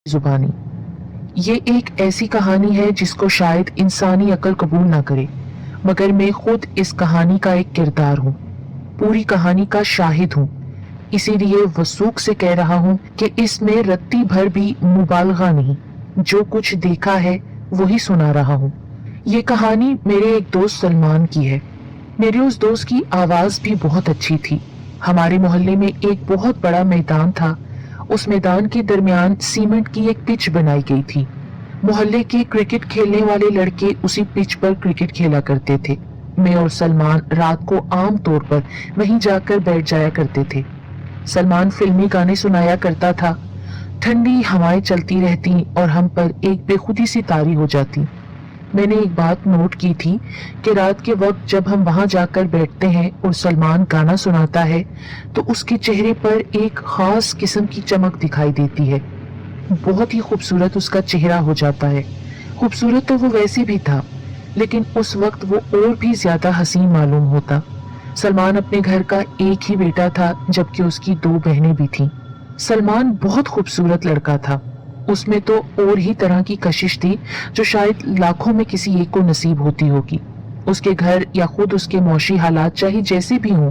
जुबानी। ये एक ऐसी कहानी है जिसको शायद इंसानी अकल कबूल ना करे, मगर मैं खुद इस कहानी का एक किरदार हूँ, पूरी कहानी का शाहिद हूँ। इसीलिए वसूख से कह रहा हूँ कि इसमें रत्ती भर भी मुबालगा नहीं, जो कुछ देखा है वही सुना रहा हूँ। ये कहानी मेरे एक दोस्त सलमान की है। मेरे उस दोस्त की आवाज भी बहुत अच्छी थी। हमारे मोहल्ले में एक बहुत बड़ा मैदान था। उस मैदान के दरमियान सीमेंट की एक पिच बनाई गई थी। मोहल्ले के क्रिकेट खेलने वाले लड़के उसी पिच पर क्रिकेट खेला करते थे। मैं और सलमान रात को आम तौर पर वहीं जाकर बैठ जाया करते थे। सलमान फिल्मी गाने सुनाया करता था। ठंडी हवाएं चलती रहती और हम पर एक बेखुदी सी तारी हो जाती। मैंने एक बात नोट की थी कि रात के वक्त जब हम वहां जाकर बैठते हैं और सलमान गाना सुनाता है तो उसके चेहरे पर एक खास किस्म की चमक दिखाई देती है। बहुत ही खूबसूरत उसका चेहरा हो जाता है। खूबसूरत तो वो वैसे भी था, लेकिन उस वक्त वो और भी ज्यादा हसीन मालूम होता। सलमान अपने घर का एक ही बेटा था, जबकि उसकी 2 बहनें भी थीं। सलमान बहुत खूबसूरत लड़का था। उसमें तो और ही तरह की कशिश थी जो शायद लाखों में किसी एक को नसीब होती होगी। उसके घर या खुद उसके मौशी हालात चाहे जैसे भी हों,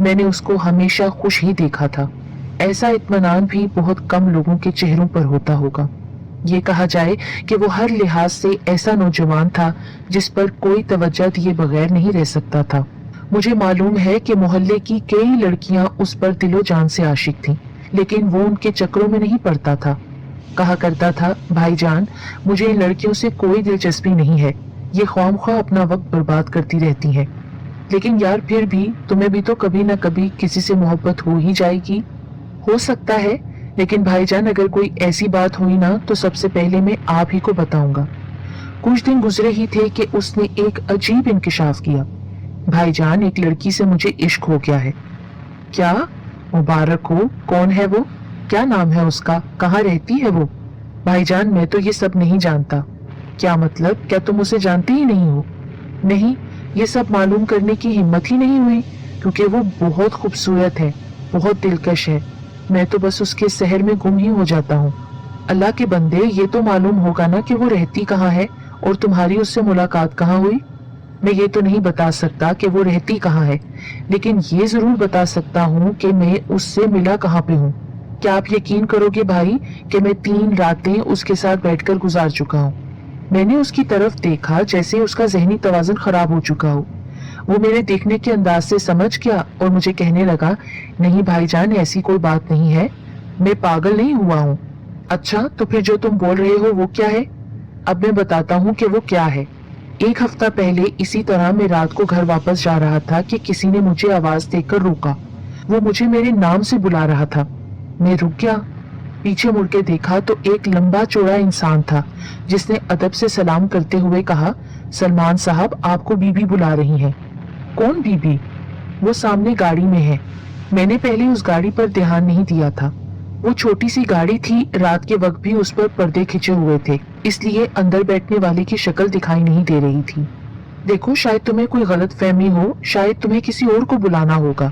मैंने उसको हमेशा खुश ही देखा था। ऐसा इत्मीनान भी बहुत कम लोगों के चेहरों पर होता होगा। ये कहा जाए कि वो हर लिहाज से ऐसा नौजवान था जिस पर कोई तवज्जो दिए बगैर नहीं रह सकता था। मुझे मालूम है कि मोहल्ले की कई लड़कियां उस पर दिलो जान से आशिक थीं, लेकिन वो उनके चक्करों में नहीं पड़ता था। कहा करता था, भाईजान, मुझे इन लड़कियों से कोई दिलचस्पी नहीं है, ये ख्वामख्वाह अपना वक्त बर्बाद करती रहती हैं। लेकिन यार फिर भी तुम्हें भी तो कभी ना कभी किसी से मोहब्बत हो ही जाएगी। हो सकता है, लेकिन भाईजान अगर कोई ऐसी बात हुई ना तो सबसे पहले मैं आप ही को बताऊंगा। कुछ दिन गुजरे ही थे कि उसने एक अजीब इंकिशाफ किया। भाईजान, एक लड़की से मुझे इश्क हो गया है। क्या? मुबारक हो। कौन है वो? क्या नाम है उसका? कहाँ रहती है वो? भाईजान, मैं तो ये सब नहीं जानता। क्या मतलब? क्या तुम उसे जानते ही नहीं हो? नहीं, ये सब मालूम करने की हिम्मत ही नहीं हुई, क्योंकि वो बहुत खूबसूरत है, बहुत दिलकश है। मैं तो बस उसके शहर में गुम ही हो जाता हूँ। अल्लाह के बंदे, ये तो मालूम होगा ना कि वो रहती कहाँ है और तुम्हारी उससे मुलाकात कहाँ हुई। मैं ये तो नहीं बता सकता कि वो रहती कहाँ है, लेकिन ये जरूर बता सकता हूँ कि मैं उससे मिला कहाँ पे हूँ। क्या आप यकीन करोगे भाई कि मैं 3 रातें उसके साथ बैठकर गुजार चुका हूँ। मैंने उसकी तरफ देखा जैसे उसका जहनी तवाज़ुन खराब हो चुका हो। वो मेरे देखने के अंदाज से समझ गया और मुझे कहने लगा, नहीं भाईजान, ऐसी कोई बात नहीं है, मैं पागल नहीं हुआ हूँ। अच्छा, तो फिर जो तुम बोल रहे हो वो क्या है? अब मैं बताता हूँ कि वो क्या है। 1 हफ्ता पहले इसी तरह मैं रात को घर वापस जा रहा था कि किसी ने मुझे आवाज देकर रोका। वो मुझे मेरे नाम से बुला रहा था। मैं रुक गया। पीछे मुड़ के देखा तो एक लंबा चौड़ा इंसान था, जिसने अदब से सलाम करते हुए कहा, सलमान साहब, आपको बीबी बुला रही हैं। कौन बीबी? वो सामने गाड़ी में है। मैंने पहले उस गाड़ी पर ध्यान नहीं दिया था। वो छोटी सी गाड़ी थी, रात के वक्त भी उस पर पर्दे खिंचे हुए थे, इसलिए अंदर बैठने वाले की शक्ल दिखाई नहीं दे रही थी। देखो, शायद तुम्हें कोई गलत फहमी हो, शायद तुम्हें किसी और को बुलाना होगा।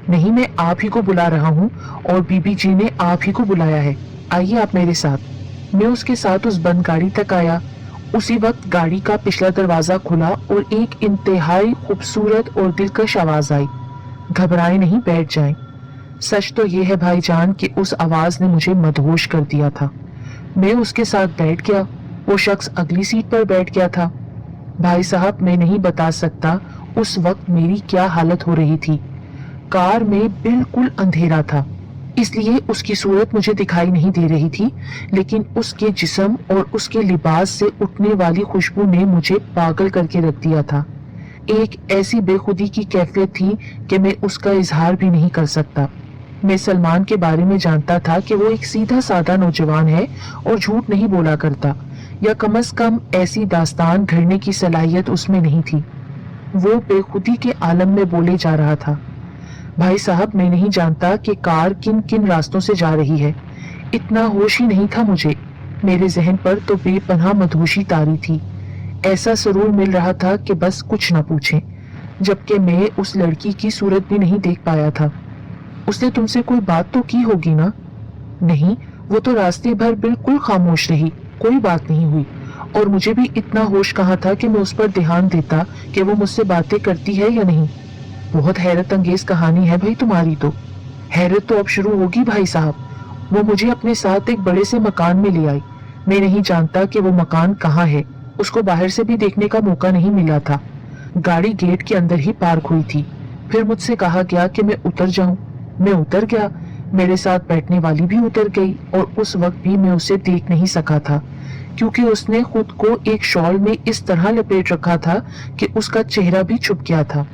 नहीं, मैं आप ही को बुला रहा हूँ और बीबी जी ने आप ही को बुलाया है। आइए आप मेरे साथ। मैं उसके साथ उस बंद गाड़ी तक आया। उसी वक्त गाड़ी का पिछला दरवाजा खुला और एक इंतहाई खूबसूरत और दिलकश आवाज आई, घबराए नहीं, बैठ जाएं। सच तो ये है भाईजान कि उस आवाज ने मुझे मदहोश कर दिया था। मैं उसके साथ बैठ गया। वो शख्स अगली सीट पर बैठ गया था। भाई साहब, मैं नहीं बता सकता उस वक्त मेरी क्या हालत हो रही थी। कार में बिल्कुल अंधेरा था, इसलिए उसकी सूरत मुझे दिखाई नहीं दे रही थी, लेकिन उसके जिस्म और उसके लिबास से उठने वाली खुशबू ने मुझे पागल करके रख दिया था। एक ऐसी बेखुदी की कैफियत थी कि मैं उसका इजहार भी नहीं कर सकता। मैं सलमान के बारे में जानता था कि वो एक सीधा साधा नौजवान है और झूठ नहीं बोला करता, या कम से कम ऐसी दास्तान घड़ने की सलाहियत उसमें नहीं थी। वो बेखुदी के आलम में बोले जा रहा था। भाई साहब, मैं नहीं जानता कि कार किन किन रास्तों से जा रही है। इतना होश ही नहीं था मुझे। मेरे जहन पर तो बेपनाह मदहोशी तारी थी। ऐसा सुरूर मिल रहा था कि बस कुछ न पूछें, जबकि मैं उस लड़की की सूरत भी नहीं देख पाया था। उसने तुमसे कोई बात तो की होगी ना? नहीं, वो तो रास्ते भर बिल्कुल खामोश रही, कोई बात नहीं हुई। और मुझे भी इतना होश कहाँ था कि मैं उस पर ध्यान देता कि वो मुझसे बातें करती है या नहीं। बहुत हैरत अंगेज कहानी है भाई तुम्हारी तो। हैरत तो अब शुरू होगी भाई साहब। वो मुझे अपने साथ एक बड़े से मकान में ले आई। मैं नहीं जानता कि वो मकान कहाँ है, उसको बाहर से भी देखने का मौका नहीं मिला था। गाड़ी गेट के अंदर ही पार्क हुई थी। फिर मुझसे कहा गया कि मैं उतर जाऊं। मैं उतर गया। मेरे साथ बैठने वाली भी उतर गई और उस वक्त भी मैं उसे देख नहीं सका था, क्योंकि उसने खुद को एक शॉल में इस तरह लपेट रखा था कि उसका चेहरा भी छुप गया था।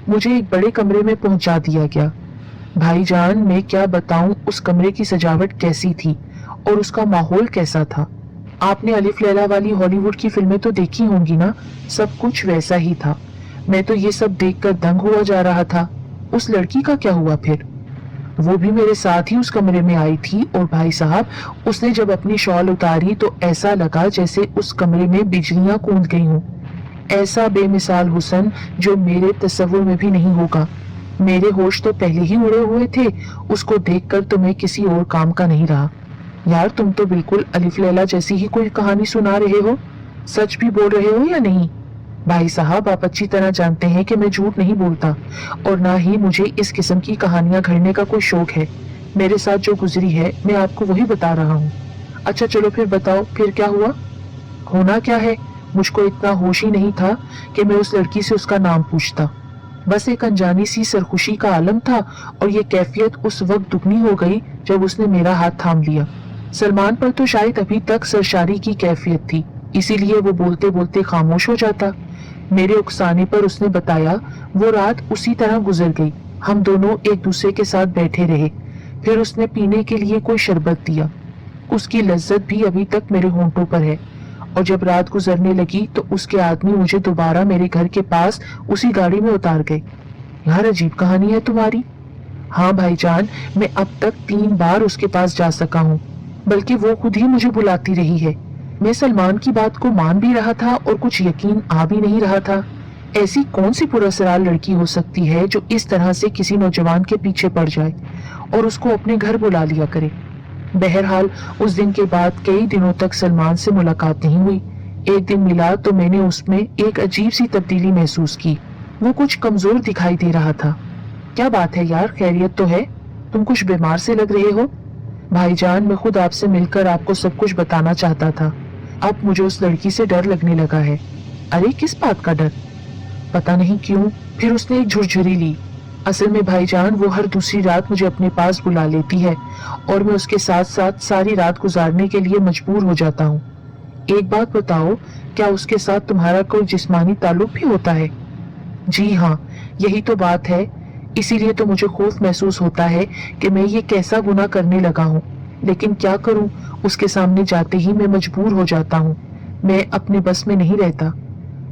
मुझे एक बड़े कमरे में पहुंचा दिया गया। भाईजान, मैं क्या बताऊं उस कमरे की सजावट कैसी थी और उसका माहौल कैसा था। आपने अलिफ लैला वाली हॉलीवुड की फिल्में तो देखी होंगी ना, सब कुछ वैसा ही था। मैं तो ये सब देखकर दंग हुआ जा रहा था। उस लड़की का क्या हुआ फिर? वो भी मेरे साथ ही उस कमरे में आई थी और भाई साहब, उसने जब अपनी शॉल उतारी तो ऐसा लगा जैसे उस कमरे में बिजलियां कूद गई हों। ऐसा बेमिसाल हुस्न जो मेरे तस्वुर में भी नहीं होगा। मेरे होश तो पहले ही उड़े हुए थे। उसको देखकर तो मैं किसी और काम का नहीं रहा। यार, तुम तो बिल्कुल अलिफ लैला जैसी ही कोई कहानी सुना रहे हो। सच भी बोल रहे हो या नहीं? भाई साहब, आप अच्छी तरह जानते हैं कि मैं झूठ नहीं बोलता और ना ही मुझे इस किस्म की कहानियां घड़ने का कोई शौक है। मेरे साथ जो गुजरी है मैं आपको वही बता रहा हूँ। अच्छा चलो फिर बताओ, फिर क्या हुआ? होना क्या है, मुझको इतना होश ही नहीं था कि मैं उस लड़की से उसका नाम पूछता। बस एक अनजानी सी सरखुशी का आलम था और ये कैफियत उस वक्त दुगनी हो गई जब उसने मेरा हाथ थाम लिया। सलमान पर तो शायद अभी तक सरशारी की कैफियत थी, इसीलिए वो बोलते बोलते खामोश हो जाता। मेरे उकसाने पर उसने बताया वो रात उसी तरह गुजर गई। हम दोनों एक दूसरे के साथ बैठे रहे। फिर उसने पीने के लिए कोई शरबत दिया। उसकी लज्जत भी अभी तक मेरे होंठों पर है। और जब रात गुजरने लगी तो उसके आदमी मुझे दोबारा मेरे घर के पास उसी गाड़ी में उतार गए। यार, अजीब कहानी है तुम्हारी। हाँ भाईजान, मैं अब तक 3 बार उसके पास जा सका हूँ, बल्कि वो खुद ही मुझे बुलाती रही है। मैं सलमान की बात को मान भी रहा था और कुछ यकीन आ भी नहीं रहा था। ऐसी कौन सी पुरस्कार लड़की हो सकती है जो इस तरह से किसी नौजवान के पीछे पड़ जाए और उसको अपने घर बुला लिया करे। बहरहाल उस दिन के बाद कई दिनों तक सलमान से मुलाकात नहीं हुई। एक दिन मिला तो मैंने उसमें एक अजीब सी तब्दीली महसूस की। वो कुछ कमजोर दिखाई दे रहा था। क्या बात है यार, खैरियत तो है? तुम कुछ बीमार से लग रहे हो। भाईजान, मैं खुद आपसे मिलकर आपको सब कुछ बताना चाहता था। अब मुझे उस लड़की से डर लगने लगा है। अरे, किस बात का डर? पता नहीं क्यों। फिर उसने एक झुरझुरी ली। असल में भाईजान, वो हर दूसरी रात मुझे अपने पास बुला लेती है और मैं उसके साथ साथ सारी रात गुजारने के लिए मजबूर हो जाता हूँ। एक बात बताओ, क्या उसके साथ तुम्हारा कोई जिस्मानी ताल्लुक भी होता है? जी हाँ, यही तो बात है। इसीलिए तो मुझे खौफ महसूस होता है कि मैं ये कैसा गुनाह करने लगा हूँ। लेकिन क्या करूँ, उसके सामने जाते ही मैं मजबूर हो जाता हूँ। मैं अपने बस में नहीं रहता।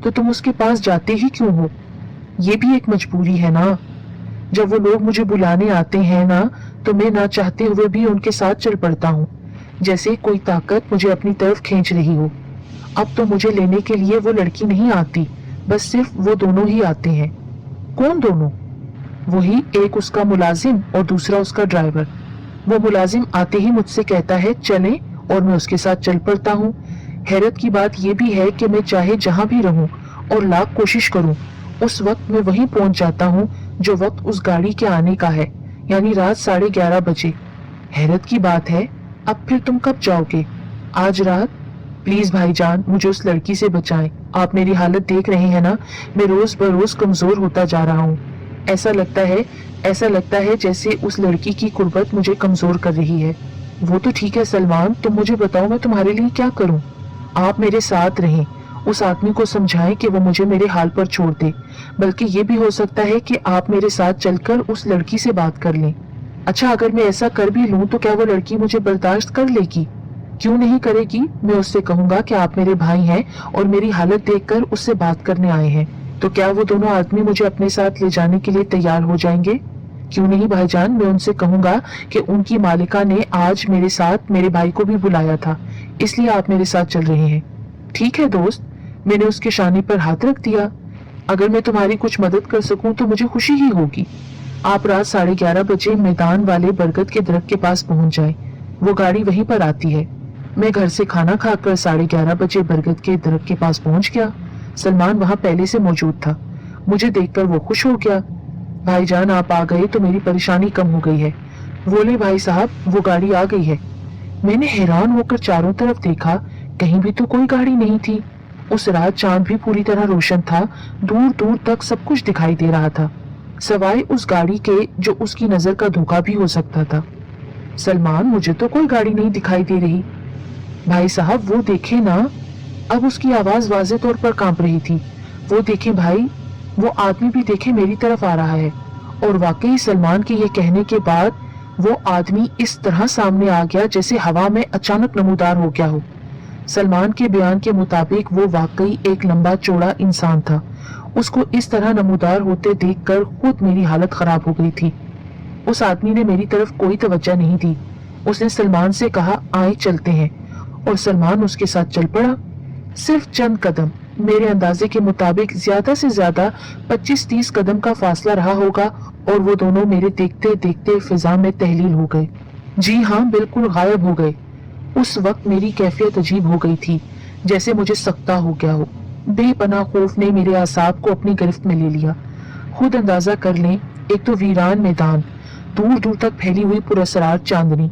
तो तुम उसके पास जाते ही क्यों हो? ये भी एक मजबूरी है ना। जब वो लोग मुझे बुलाने आते हैं ना, तो मैं ना चाहते हुए भी उनके साथ चल पड़ता हूँ, जैसे कोई ताकत मुझे अपनी तरफ खींच रही हो। अब तो मुझे लेने के लिए वो लड़की नहीं आती, बस सिर्फ वो दोनों ही आते हैं। कौन दोनों? वही, एक उसका मुलाजिम और दूसरा उसका ड्राइवर। वो मुलाजिम आते ही मुझसे कहता है चलें, और मैं उसके साथ चल पड़ता हूँ। हैरत की बात यह भी है कि मैं चाहे जहां भी रहूं और लाख कोशिश करूं, उस वक्त मैं वहीं पहुंच जाता हूँ जो वक्त उस गाड़ी के आने का है, यानी रात 11:30 बजे। हैरत की बात है। अब फिर तुम कब जाओगे? आज रात? प्लीज भाईजान, मुझे उस लड़की से बचाएं। आप मेरी हालत देख रहे हैं ना, मैं रोज बरोज कमजोर होता जा रहा हूँ। ऐसा लगता है जैसे उस लड़की की कुर्बत मुझे कमजोर कर रही है। वो तो ठीक है सलमान, तुम मुझे बताओ मैं तुम्हारे लिए क्या करूं? आप मेरे साथ रहें, उस आदमी को समझाएं कि वो मुझे मेरे हाल पर छोड़ दे। बल्कि ये भी हो सकता है कि आप मेरे साथ चलकर उस लड़की से बात कर लें। अच्छा, अगर मैं ऐसा कर भी लूं तो क्या वो लड़की मुझे बर्दाश्त कर लेगी? क्यों नहीं करेगी? मैं उससे कहूंगा कि आप मेरे भाई हैं और मेरी हालत देखकर उससे बात करने आए हैं। तो क्या वो दोनों आदमी मुझे अपने साथ ले जाने के लिए तैयार हो जाएंगे? क्यों नहीं भाईजान, मैं उनसे कहूंगा कि उनकी मालिका ने आज मेरे साथ मेरे भाई को भी बुलाया था, इसलिए आप मेरे साथ चल रहे हैं। ठीक है दोस्त, मैंने उसके शाने पर हाथ रख दिया। अगर मैं तुम्हारी कुछ मदद कर सकूं तो मुझे खुशी ही होगी। आप रात 11:30 बजे मैदान वाले बरगद के दरख्त के पास पहुंच जाएं। वो गाड़ी वहीं पर आती है। मैं घर से खाना खाकर 11:30 बजे बरगद के दरख्त के पास पहुंच गया। सलमान वहां पहले से मौजूद था। मुझे देखकर वो खुश हो गया। भाईजान आप आ गए तो मेरी परेशानी कम हो गई है। बोले भाई साहब वो गाड़ी आ गई है। मैंने हैरान होकर चारों तरफ देखा, कहीं भी तो कोई गाड़ी नहीं थी। उस रात चांद भी पूरी तरह रोशन था, दूर दूर तक सब कुछ दिखाई दे रहा था, सवाए उस गाड़ी के जो उसकी नजर का धोखा भी हो सकता था। सलमान मुझे तो कोई गाड़ी नहीं दिखाई दे रही। भाई साहब वो देखे ना। अब उसकी आवाज वाज़ेह तौर पर कांप रही थी। वो देखे भाई, वो आदमी भी देखे मेरी तरफ आ रहा है। और वाकई सलमान के ये कहने के बाद वो आदमी इस तरह सामने आ गया जैसे हवा में अचानक नमूदार हो गया हो। सलमान के बयान के मुताबिक वो वाकई एक लंबा चौड़ा इंसान था। उसको इस तरह नमूदार होते देखकर खुद मेरी हालत खराब हो गई थी। उस आदमी ने मेरी तरफ कोई तवज्जो नहीं दी। उसने सलमान से कहा आए चलते हैं, और सलमान उसके साथ चल पड़ा। सिर्फ चंद कदम, मेरे अंदाजे के मुताबिक ज्यादा से ज्यादा 25-30 कदम का फासला रहा होगा, और वो दोनों मेरे देखते देखते फिजा में तहलील हो गए। जी हाँ, बिल्कुल गायब हो गए। उस वक्त मेरी कैफियत अजीब हो गई थी, जैसे मुझे सख्ता हो गया हो। बेपनाह खौफ ने मेरे आसाब को अपनी गिरफ्त में ले लिया। खुद अंदाजा कर लें, एक तो वीरान मैदान, दूर दूर तक फैली हुई पुरअसरार चांदनी,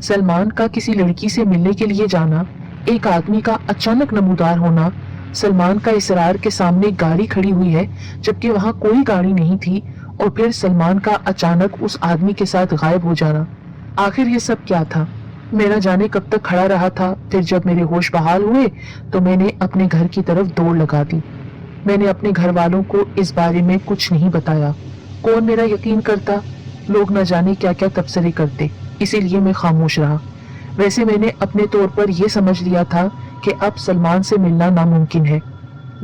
सलमान का किसी लड़की से मिलने के लिए जाना, एक आदमी का अचानक नमूदार होना, सलमान का इसरार के सामने गाड़ी खड़ी हुई है जबकि वहां कोई गाड़ी नहीं थी, और फिर सलमान का अचानक उस आदमी के साथ गायब हो जाना। आखिर ये सब क्या था? मैं न जाने कब तक खड़ा रहा था। फिर जब मेरे होश बहाल हुए तो मैंने अपने घर की तरफ दौड़ लगा दी। मैंने अपने घर वालों को इस बारे में कुछ नहीं बताया। कौन मेरा यकीन करता? लोग न जाने क्या क्या तबसरे करते, इसीलिए मैं खामोश रहा। वैसे मैंने अपने तौर पर यह समझ लिया था कि अब सलमान से मिलना नामुमकिन है।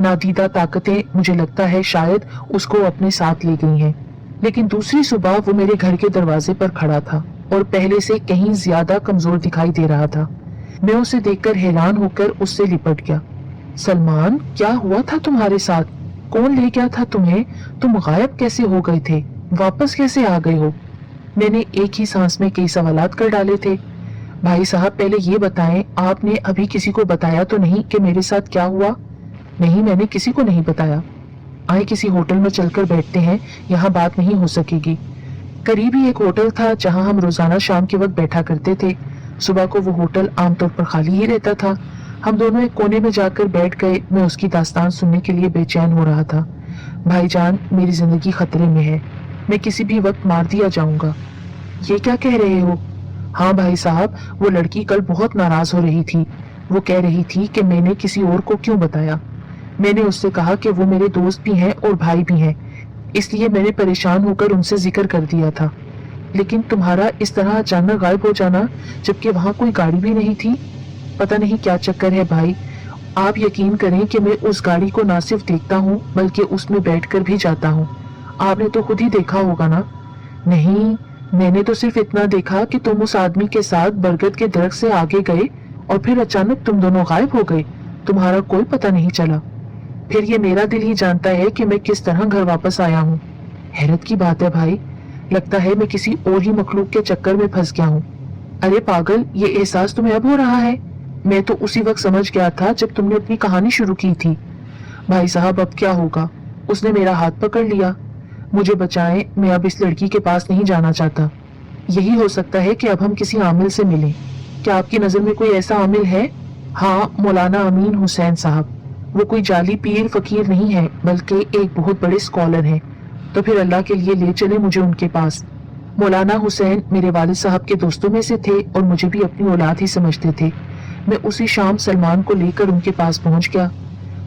नादीदा ताकतें मुझे लगता है शायद उसको अपने साथ ले गई हैं। लेकिन दूसरी सुबह वो मेरे घर के दरवाजे पर खड़ा था और पहले से कहीं ज्यादा कमजोर दिखाई दे रहा था। मैं उसे देखकर हैरान होकर उससे लिपट गया। सलमान, क्या हुआ था तुम्हारे साथ? कौन ले गया था तुम्हें? तुम गायब कैसे हो गए थे? वापस कैसे आ गए हो? मैंने एक ही सांस में कई सवालात कर डाले थे। भाई साहब पहले ये बताएं, आपने अभी किसी को बताया तो नहीं कि मेरे साथ क्या हुआ? नहीं, मैंने किसी को नहीं बताया। आए किसी होटल में चलकर बैठते हैं, यहाँ बात नहीं हो सकेगी। करीब ही एक होटल था जहाँ हम रोजाना शाम के वक्त बैठा करते थे। सुबह को वो होटल आमतौर पर खाली ही रहता था। हम दोनों एक कोने में जाकर बैठ गए। मैं उसकी दास्तान सुनने के लिए बेचैन हो रहा था। भाईजान, मेरी जिंदगी खतरे में है। मैं किसी भी वक्त मार दिया जाऊंगा। ये क्या कह रहे हो? हाँ भाई साहब, वो लड़की कल बहुत नाराज हो रही थी। वो कह रही थी कि मैंने किसी और को क्यों बताया। मैंने उससे कहा कि वो मेरे दोस्त भी हैं और भाई भी हैं, इसलिए मैंने परेशान होकर उनसे जिक्र कर दिया था। लेकिन तुम्हारा इस तरह अचानक गायब हो जाना, जबकि वहां कोई गाड़ी भी नहीं थी, पता नहीं क्या चक्कर है भाई। आप यकीन करें कि मैं उस गाड़ी को ना सिर्फ देखता हूँ बल्कि उसमें बैठकर भी जाता हूँ। आपने तो खुद ही देखा होगा ना? नहीं, मैंने तो सिर्फ इतना देखा कि तुम उस आदमी के साथ बरगद के दरख्त से आगे गए और फिर अचानक तुम दोनों गायब हो गए। तुम्हारा कोई पता नहीं चला। फिर ये मेरा दिल ही जानता है कि मैं किस तरह घर वापस आया हूँ। हैरत की बात है भाई, लगता है मैं किसी और ही मखलूक के चक्कर में फंस गया हूँ। अरे पागल, ये एहसास तुम्हें अब हो रहा है? मैं तो उसी वक्त समझ गया था जब तुमने अपनी कहानी शुरू की थी। भाई साहब अब क्या होगा? उसने मेरा हाथ पकड़ लिया। मुझे बचाएं, मैं अब इस लड़की के पास नहीं जाना चाहता। यही हो सकता है कि अब हम किसी आमिल से मिलें। क्या आपकी नजर में कोई ऐसा आमिल है? हाँ, मौलाना अमीन हुसैन साहब। वो कोई जाली पीर फकीर नहीं है बल्कि एक बहुत बड़े स्कॉलर हैं। तो फिर अल्लाह के लिए ले चले मुझे उनके पास। मौलाना हुसैन मेरे वालिद साहब के दोस्तों में से थे और मुझे भी अपनी औलाद ही समझते थे। मैं उसी शाम सलमान को लेकर उनके पास पहुंच गया।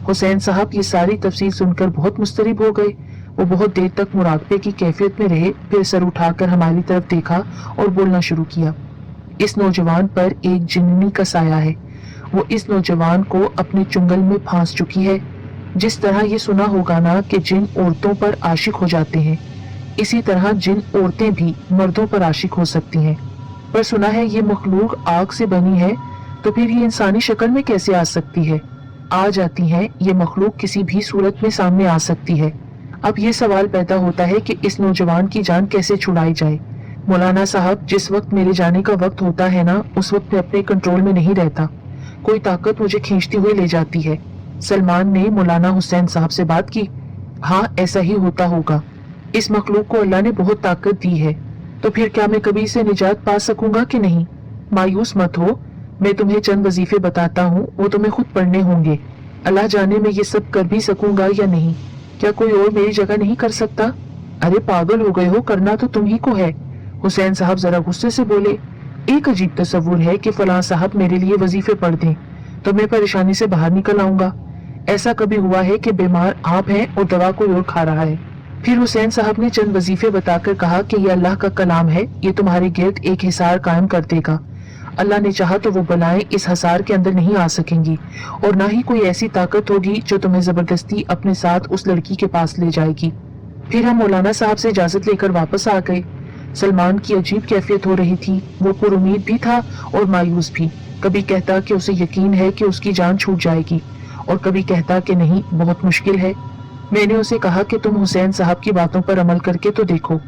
हुसैन साहब ये सारी तफसील सुनकर बहुत मुस्तरिब हो गए। वो बहुत देर तक मुराकबे की कैफियत में रहे, फिर सर उठाकर हमारी तरफ देखा और बोलना शुरू किया। इस नौजवान पर एक जिन्नी का साया है। वो इस नौजवान को अपने चुंगल में फांस चुकी है। जिस तरह ये सुना होगा ना कि जिन औरतों पर आशिक हो जाते हैं, इसी तरह जिन औरतें भी मर्दों पर आशिक हो सकती हैं। पर सुना है ये मखलूक आग से बनी है, तो फिर ये इंसानी शक्ल में कैसे आ सकती है? आ जाती है, ये मखलूक किसी भी सूरत में सामने आ सकती है। अब ये सवाल पैदा होता है कि इस नौजवान की जान कैसे छुड़ाई जाए। मौलाना साहब, जिस वक्त मेरे जाने का वक्त होता है ना, उस वक्त मैं अपने कंट्रोल में नहीं रहता। कोई ताकत मुझे खींचती हुई ले जाती है। सलमान ने मौलाना हुसैन साहब से बात की। हाँ, ऐसा ही होता होगा। इस मखलूक को अल्लाह ने बहुत ताकत दी है, तो फिर क्या मैं कभी इसे निजात पा सकूंगा कि नहीं? मायूस मत हो, मैं तुम्हें चंद वजीफे बताता हूँ, वो तुम्हें खुद पढ़ने होंगे। अल्लाह जाने मैं ये सब कर भी सकूंगा या नहीं। क्या कोई और मेरी जगह नहीं कर सकता? अरे पागल हो गए हो, करना तो तुम ही को है। हुसैन साहब जरा गुस्से से बोले। एक अजीब तस्वुर है कि फलां साहब मेरे लिए वजीफे पढ़ दें तो मैं परेशानी से बाहर निकल आऊंगा। ऐसा कभी हुआ है कि बीमार आप हैं और दवा कोई और खा रहा है? फिर हुसैन साहब ने चंद वजीफे बताकर कहा कि ये अल्लाह का कलाम है, ये तुम्हारे गिर्द एक हिसार कायम कर देगा। अल्लाह ने चाहा तो वो बलाएं इस हसार के अंदर नहीं आ सकेंगी, और ना ही कोई ऐसी ताकत होगी जो तुम्हें जबरदस्ती अपने साथ उस लड़की के पास ले जाएगी। फिर हम मौलाना साहब से इजाजत लेकर वापस आ गए। सलमान की अजीब कैफियत हो रही थी। वो पुरुमीद भी था और मायूस भी। कभी कहता कि उसे यकीन है कि उसकी जान छूट जाएगी, और कभी कहता कि नहीं, बहुत मुश्किल है। मैंने उसे कहा कि तुम हुसैन साहब की बातों पर अमल करके तो देखो।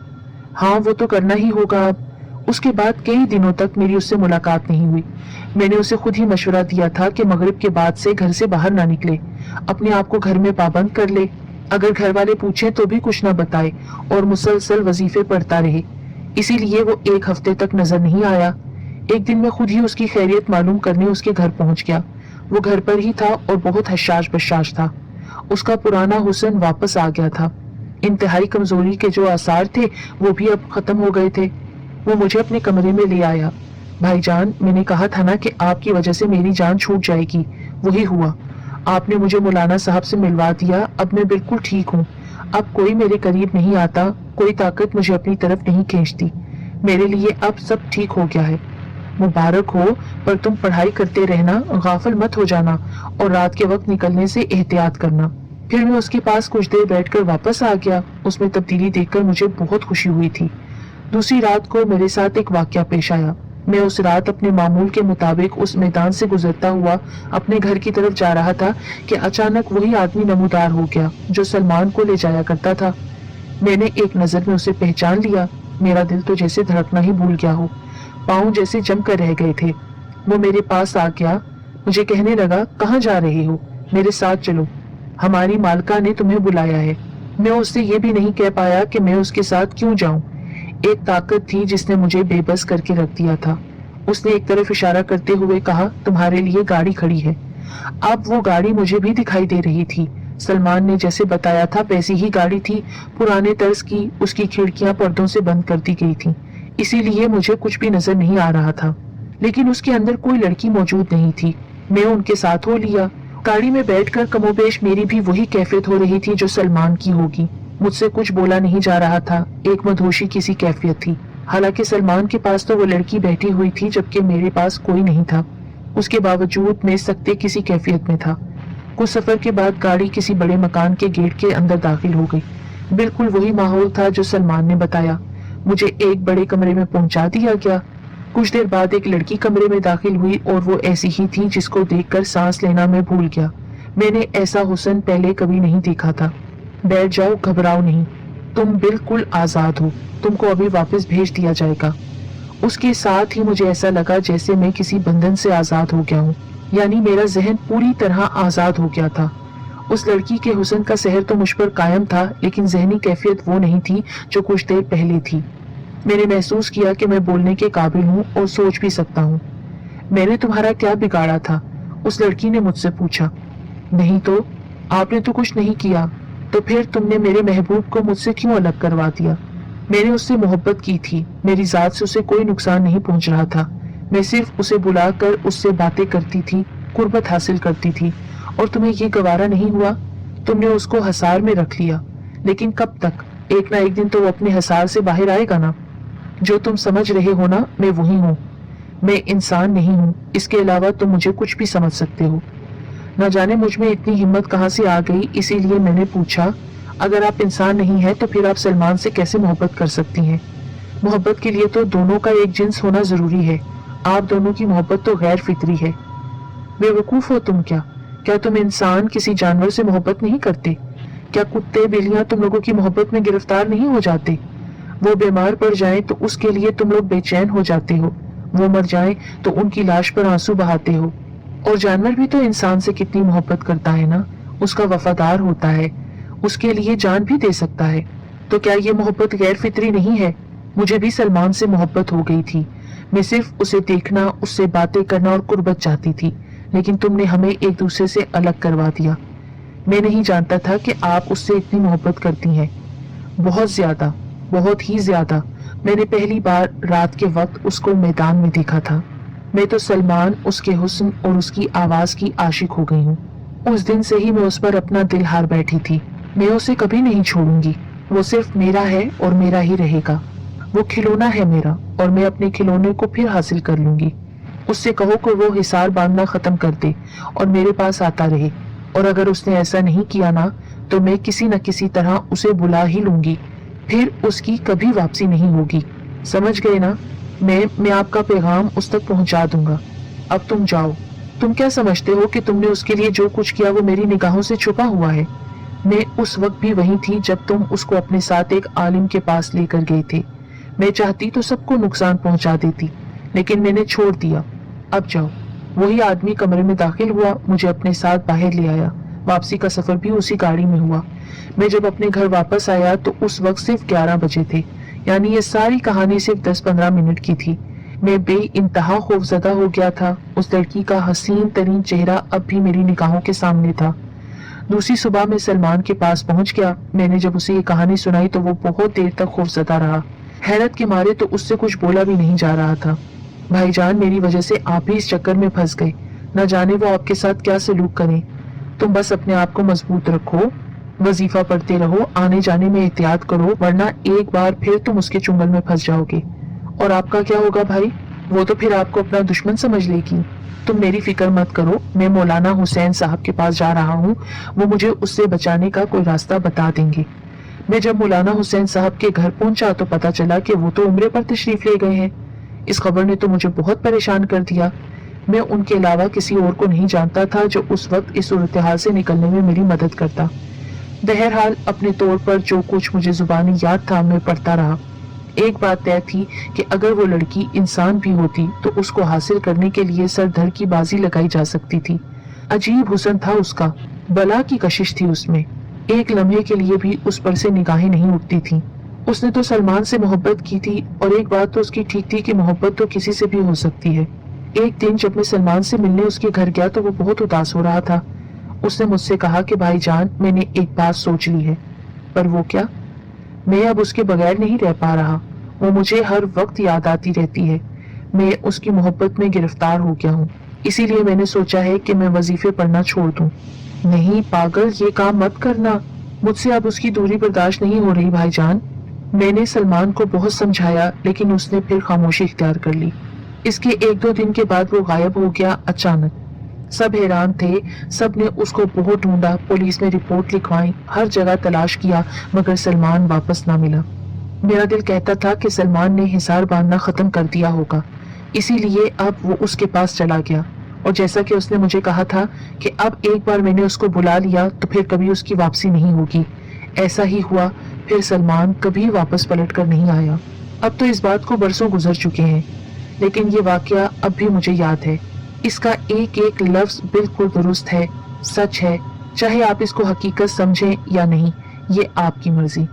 हाँ, वो तो करना ही होगा अब। उसके बाद कई दिनों तक मेरी उससे मुलाकात नहीं हुई। मैंने उसे खुद ही मशवरा दिया था कि मगरिब के बाद से घर से बाहर ना निकले, अपने आप को घर में पाबंद कर ले। अगर घर वाले पूछे तो भी कुछ न बताए और मुसलसल वजीफे पढ़ता रहे। इसीलिए वो एक हफ्ते तक नजर नहीं आया। एक दिन मैं खुद ही उसकी खैरियत मालूम करने उसके घर पहुंच गया। वो घर पर ही था और बहुत हशाश बशाश था। उसका पुराना हुस्न वापस आ गया था। इंतहाई कमजोरी के जो आसार थे वो भी अब खत्म हो गए थे। वो मुझे अपने कमरे में ले आया। भाईजान, मैंने कहा था ना कि आपकी वजह से मेरी जान छूट जाएगी, वही हुआ। आपने मुझे मौलाना साहब से मिलवा दिया। अब मैं बिल्कुल ठीक हूँ। अब कोई मेरे करीब नहीं आता, कोई ताकत मुझे अपनी तरफ नहीं खींचती। मेरे लिए अब सब ठीक हो गया है। मुबारक हो, पर तुम पढ़ाई करते रहना, गाफिल मत हो जाना, और रात के वक्त निकलने से एहतियात करना। फिर मैं उसके पास कुछ देर बैठकर वापस आ गया। उसमें तब्दीली देखकर मुझे बहुत खुशी हुई थी। दूसरी रात को मेरे साथ एक वाकया पेश आया। मैं उस रात अपने मामूल के मुताबिक उस मैदान से गुजरता हुआ अपने घर की तरफ जा रहा था कि अचानक वही आदमी नमूदार हो गया जो सलमान को ले जाया करता था। मैंने एक नजर में उसे पहचान लिया। मेरा दिल तो जैसे धड़कना ही भूल गया हो, पाँव जैसे जम कर रह गए थे। वो मेरे पास आ गया, मुझे कहने लगा, कहाँ जा रहे हो? मेरे साथ चलो, हमारी मालका ने तुम्हें बुलाया है। मैं उससे ये भी नहीं कह पाया कि मैं उसके साथ क्यों जाऊं। एक ताकत थी जिसने मुझे बेबस करके रख दिया था। उसने एक तरफ इशारा करते हुए कहा, तुम्हारे लिए गाड़ी खड़ी है। अब वो गाड़ी मुझे भी दिखाई दे रही थी। सलमान ने जैसे बताया था वैसी ही गाड़ी थी, पुराने तर्ज की। उसकी खिड़कियां पर्दों से बंद कर दी गई थी, इसीलिए मुझे कुछ भी नजर नहीं आ रहा था। लेकिन उसके अंदर कोई लड़की मौजूद नहीं थी। मैं उनके साथ हो लिया। गाड़ी में बैठकर कमोबेश मेरी भी वही कैफियत हो रही थी जो सलमान की होगी। मुझसे कुछ बोला नहीं जा रहा था। एक मदहोशी की सी कैफियत थी। हालांकि सलमान के पास तो वो लड़की बैठी हुई थी, जबकि मेरे पास कोई नहीं था। उसके बावजूद मैं सख्ते किसी कैफियत में था। कुछ सफर के बाद गाड़ी किसी बड़े मकान के गेट के अंदर दाखिल हो गई। बिल्कुल वही माहौल था जो सलमान ने बताया। मुझे एक बड़े कमरे में पहुंचा दिया गया। कुछ देर बाद एक लड़की कमरे में दाखिल हुई और वो ऐसी ही थी जिसको देखकर सांस लेना मैं भूल गया। मैंने ऐसा हुस्न पहले कभी नहीं देखा था। बैठ जाओ, घबराओ नहीं, तुम बिल्कुल आजाद हो। तुमको अभी वापस भेज दिया जाएगा। उसके साथ ही मुझे ऐसा लगा जैसे मैं किसी बंधन से आजाद हो गया हूँ, यानी मेरा जहन पूरी तरह आजाद हो गया था। उस लड़की के हुस्न का सहर तो मुझ पर कायम था, लेकिन जहनी कैफियत वो नहीं थी जो कुछ देर पहले थी। मैंने महसूस किया कि मैं बोलने के काबिल हूँ और सोच भी सकता हूँ। मैंने तुम्हारा क्या बिगाड़ा था? उस लड़की ने मुझसे पूछा। नहीं तो, आपने तो कुछ नहीं किया, तो फिर तुमने मेरे महबूब को मुझसे क्यों अलग करवा दिया? मैंने उससे मोहब्बत की थी। मेरी जात से उसे कोई नुकसान नहीं पहुंच रहा था। मैं सिर्फ उसे बुलाकर उससे बातें करती थी, कुर्बत हासिल करती थी। और तुम्हें ये गवारा नहीं हुआ? तुमने उसको हसार में रख लिया। लेकिन कब तक? एक ना एक दिन तो वो अपने हसार से बाहर आएगा ना। जो तुम समझ रहे हो ना, मैं वही हूँ। मैं इंसान नहीं हूँ, इसके अलावा तुम मुझे कुछ भी समझ सकते हो। न जाने मुझ में इतनी हिम्मत कहाँ से आ गई, इसीलिए मैंने पूछा, अगर आप इंसान नहीं हैं तो फिर आप सलमान से कैसे मोहब्बत कर सकती हैं? मोहब्बत के लिए तो दोनों का एक जिन्स होना जरूरी है। आप दोनों की मोहब्बत तो गैर फितरी है। बेवकूफ हो तुम क्या? क्या तुम इंसान किसी जानवर से मोहब्बत नहीं करते? क्या कुत्ते बिल्लियां तुम लोगों की मोहब्बत में गिरफ्तार नहीं हो जाते? वो बीमार पड़ जाए तो उसके लिए तुम लोग बेचैन हो जाते हो, वो मर जाए तो उनकी लाश पर आंसू बहाते हो। और जानवर भी तो इंसान से कितनी मोहब्बत करता है ना, उसका वफादार होता है, उसके लिए जान भी दे सकता है। तो क्या ये मोहब्बत गैर फितरी नहीं है? मुझे भी सलमान से मोहब्बत हो गई थी। मैं सिर्फ उसे देखना, उससे बातें करना और कुर्बत चाहती थी, लेकिन तुमने हमें एक दूसरे से अलग करवा दिया। मैं नहीं जानता था कि आप उससे इतनी मोहब्बत करती हैं। बहुत ज्यादा, बहुत ही ज्यादा। मैंने पहली बार रात के वक्त उसको मैदान में देखा था। मैं तो सलमान, उसके हुस्न और उसकी आवाज की आशिक हो गई हूँ। उस दिन से ही मैं उस पर अपना दिल हार बैठी थी। मैं उसे कभी नहीं छोड़ूंगी। वो सिर्फ मेरा है और मेरा ही रहेगा। वो खिलौना है मेरा और मैं अपने खिलौने को फिर हासिल कर लूंगी। उससे कहो कि वो हिसार बांधना खत्म कर दे और मेरे पास आता रहे। और अगर उसने ऐसा नहीं किया ना, तो मैं किसी न किसी तरह उसे बुला ही लूंगी। फिर उसकी कभी वापसी नहीं होगी। समझ गए ना? मैं आपका पैगाम उस तक पहुंचा दूंगा। अब तुम जाओ। तुम क्या समझते हो कि तुमने उसके लिए जो कुछ किया वो मेरी निगाहों से छुपा हुआ है? मैं उस वक्त भी वहीं थी जब तुम उसको अपने साथ एक आलिम के पास लेकर गए थे। मैं चाहती तो सबको नुकसान पहुंचा देती, लेकिन मैंने छोड़ दिया। अब जाओ। वही आदमी कमरे में दाखिल हुआ, मुझे अपने साथ बाहर ले आया। वापसी का सफर भी उसी गाड़ी में हुआ। मैं जब अपने घर वापस आया तो उस वक्त सिर्फ 11 बजे थे, यानी ये सारी कहानी सिर्फ 10-15 मिनट की थी। मैं बेइंतहा खौफजदा हो गया था। उस लड़की का हसीन तरीन चेहरा अब भी मेरी निगाहों के सामने था। दूसरी सुबह मैं सलमान के पास पहुंच गया। मैंने जब उसे ये कहानी सुनाई तो वो बहुत देर तक खौफजदा रहा। हैरत के मारे तो उससे कुछ बोला भी नहीं जा रहा था। भाईजान, मेरी वजह से आप भी इस चक्कर में फंस गए। न जाने वो आपके साथ क्या सलूक करें। तुम बस अपने आप को मजबूत रखो, वजीफा पढ़ते रहो, आने जाने में एहतियात करो, वरना एक बार फिर तुम उसके चुंगल में फंस जाओगे। और आपका क्या होगा भाई? वो तो फिर आपको अपना दुश्मन समझ लेगी। तुम मेरी फिक्र मत करो, मैं मौलाना हुसैन साहब के पास जा रहा हूँ। वो मुझे उससे बचाने का कोई रास्ता बता देंगे। मैं जब मौलाना हुसैन साहब के घर पहुंचा तो पता चला कि वो तो उम्रे पर तशरीफ ले गए हैं। इस खबर ने तो मुझे बहुत परेशान कर दिया। मैं उनके अलावा किसी और को नहीं जानता था जो उस वक्त इस सूरत हाल से निकलने में मेरी मदद करता। बहरहाल अपने तौर पर जो कुछ मुझे जुबानी याद था मैं पढ़ता रहा। एक बात तय थी कि अगर वो लड़की इंसान भी होती तो उसको हासिल करने के लिए सर धर की बाजी लगाई जा सकती थी। अजीब हुस्न था उसका, बला की कशिश थी उसमें। एक लम्हे के लिए भी उस पर से निगाहें नहीं उठती थीं। उसने तो सलमान से मोहब्बत की थी, और एक बात तो उसकी ठीक थी कि मोहब्बत तो किसी से भी हो सकती है। एक दिन जब मैं सलमान से मिलने उसके घर गया तो वो बहुत उदास हो रहा था। उसने मुझसे कहा कि भाईजान, मैंने एक बात सोच ली है। पर वो क्या? मैं अब उसके बगैर नहीं रह पा रहा। वो मुझे हर वक्त याद आती रहती है। मैं उसकी मोहब्बत में गिरफ्तार हो गया हूँ। इसीलिए मैंने सोचा है कि मैं वजीफे पढ़ना छोड़ दूं। नहीं पागल, ये काम मत करना। मुझसे अब उसकी दूरी बर्दाश्त नहीं हो रही भाईजान। मैंने सलमान को बहुत समझाया, लेकिन उसने फिर खामोशी इख्तियार कर ली। इसके 1-2 दिन के बाद वो गायब हो गया अचानक। सब हैरान थे। सब ने उसको बहुत ढूंढा, पुलिस में रिपोर्ट लिखवाई, हर जगह तलाश किया, मगर सलमान वापस ना मिला। मेरा दिल कहता था कि सलमान ने हिसार बांधना खत्म कर दिया होगा, इसीलिए अब वो उसके पास चला गया। और जैसा कि उसने मुझे कहा था कि अब एक बार मैंने उसको बुला लिया तो फिर कभी उसकी वापसी नहीं होगी, ऐसा ही हुआ। फिर सलमान कभी वापस पलट कर नहीं आया। अब तो इस बात को बरसों गुजर चुके हैं, लेकिन ये वाकया अब भी मुझे याद है। इसका एक एक लफ्ज बिल्कुल दुरुस्त है, सच है। चाहे आप इसको हकीकत समझें या नहीं, ये आपकी मर्जी।